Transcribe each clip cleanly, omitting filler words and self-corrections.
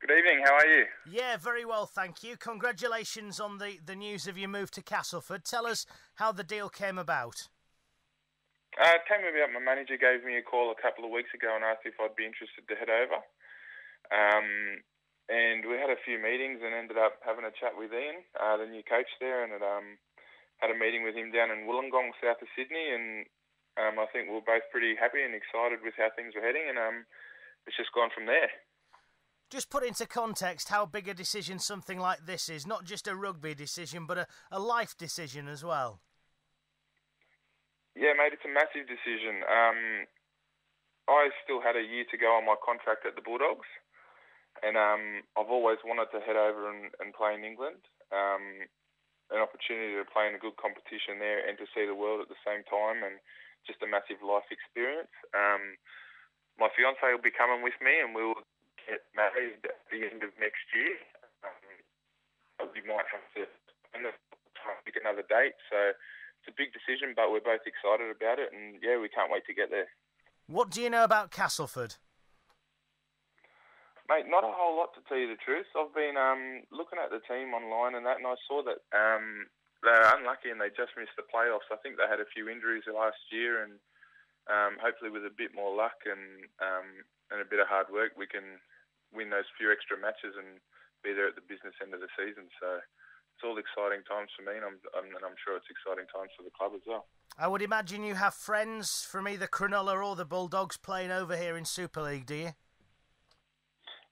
Good evening, how are you? Yeah, very well, thank you. Congratulations on the news of your move to Castleford. Tell us how the deal came about. It came about, my manager gave me a call a couple of weeks ago and asked if I'd be interested to head over. And we had a few meetings and ended up having a chat with Ian, the new coach there, and had a meeting with him down in Wollongong, south of Sydney, and I think we were both pretty happy and excited with how things were heading, and it's just gone from there. Just put into context how big a decision something like this is, not just a rugby decision, but a life decision as well. Yeah, mate, it's a massive decision. I still had a year to go on my contract at the Bulldogs, and I've always wanted to head over and play in England. An opportunity to play in a good competition there and to see the world at the same time, and just a massive life experience. My fiancée will be coming with me, and we'll get married at the end of next year. We might have to pick another date, so it's a big decision, but we're both excited about it, and yeah, we can't wait to get there. What do you know about Castleford? Mate, not a whole lot, to tell you the truth. I've been looking at the team online and that, and I saw that they're unlucky and they just missed the playoffs. I think they had a few injuries last year, and hopefully with a bit more luck and a bit of hard work, we can win those few extra matches and be there at the business end of the season. So it's all exciting times for me, and I'm sure it's exciting times for the club as well. I would imagine you have friends from either Cronulla or the Bulldogs playing over here in Super League, do you?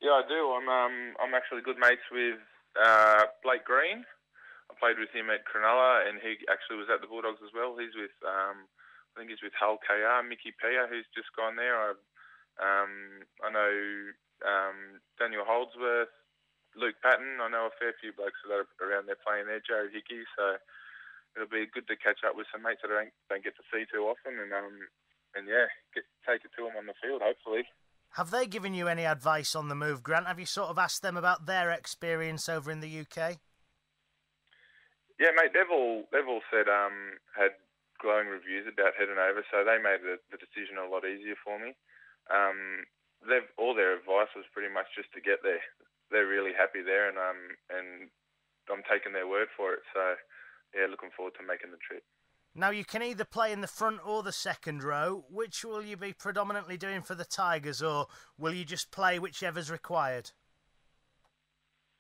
Yeah, I do. I'm actually good mates with Blake Green. I played with him at Cronulla, and he actually was at the Bulldogs as well. He's with I think he's with Hull KR. Mickey Pia, who's just gone there. I know Daniel Holdsworth, Luke Patton. I know a fair few blokes that are around there playing there. Jared Hickey. So it'll be good to catch up with some mates that I don't get to see too often, and yeah, take it to them on the field, hopefully. Have they given you any advice on the move, Grant? Have you sort of asked them about their experience over in the UK? Yeah, mate, they've all said had glowing reviews about heading over, so they made the decision a lot easier for me. All their advice was pretty much just to get there. They're really happy there, and I'm taking their word for it. So yeah, looking forward to making the trip. Now, you can either play in the front or the second row. Which will you be predominantly doing for the Tigers, or will you just play whichever's required?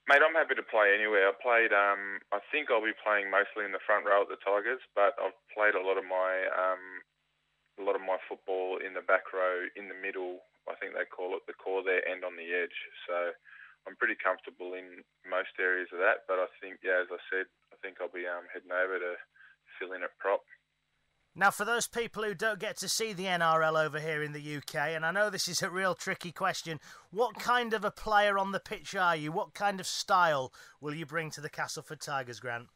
Mate, I'm happy to play anywhere. I think I'll be playing mostly in the front row at the Tigers, but I've played a lot of my football in the back row, in the middle. I think they call it the core there, and on the edge. So I'm pretty comfortable in most areas of that. But I think, yeah, as I said, I think I'll be heading over to fill in at prop. Now, for those people who don't get to see the NRL over here in the UK, and I know this is a real tricky question, what kind of a player on the pitch are you? What kind of style will you bring to the Castleford Tigers, Grant?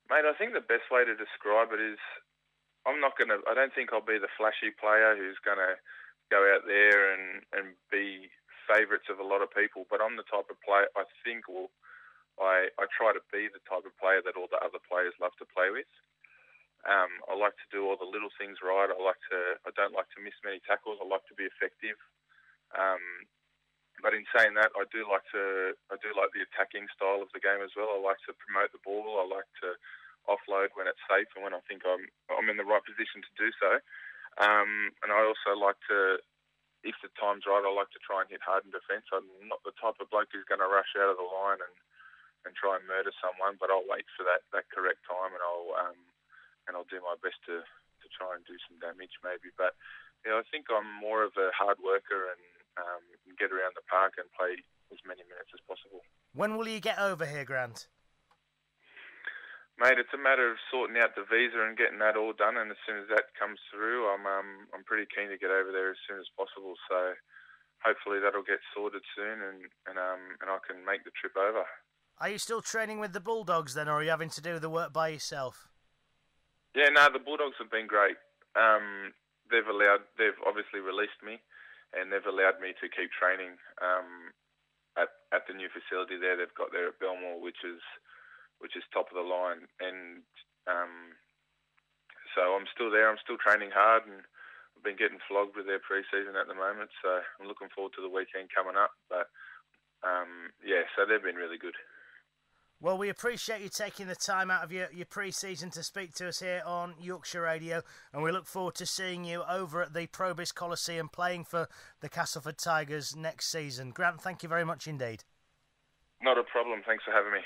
Mate, I think the best way to describe it is I don't think I'll be the flashy player who's going to go out there and be favourites of a lot of people, but I'm the type of player I try to be the type of player that all the other players love to play with. I like to do all the little things right. I don't like to miss many tackles. I like to be effective. But in saying that, I do like the attacking style of the game as well. I like to promote the ball. I like to offload when it's safe and when I think I'm in the right position to do so. And I also like to, if the time's right, I like to try and hit hard in defence. I'm not the type of bloke who's going to rush out of the line and try and murder someone, but I'll wait for that correct time, and I'll do my best to try and do some damage maybe. But yeah, I think I'm more of a hard worker and get around the park and play as many minutes as possible. When will you get over here, Grant? Mate, it's a matter of sorting out the visa and getting that all done, and as soon as that comes through, I'm pretty keen to get over there as soon as possible. So hopefully that'll get sorted soon, and I can make the trip over. Are you still training with the Bulldogs then, or are you having to do the work by yourself? Yeah, no, the Bulldogs have been great. They've obviously released me, and they've allowed me to keep training at the new facility there. They've got there at Belmore, which is top of the line, and so I'm still there. I'm still training hard, and been getting flogged with their pre-season at the moment, so I'm looking forward to the weekend coming up. But so they've been really good. Well, we appreciate you taking the time out of your pre-season to speak to us here on Yorkshire Radio, and we look forward to seeing you over at the Probis Coliseum playing for the Castleford Tigers next season. Grant, thank you very much indeed. Not a problem. Thanks for having me.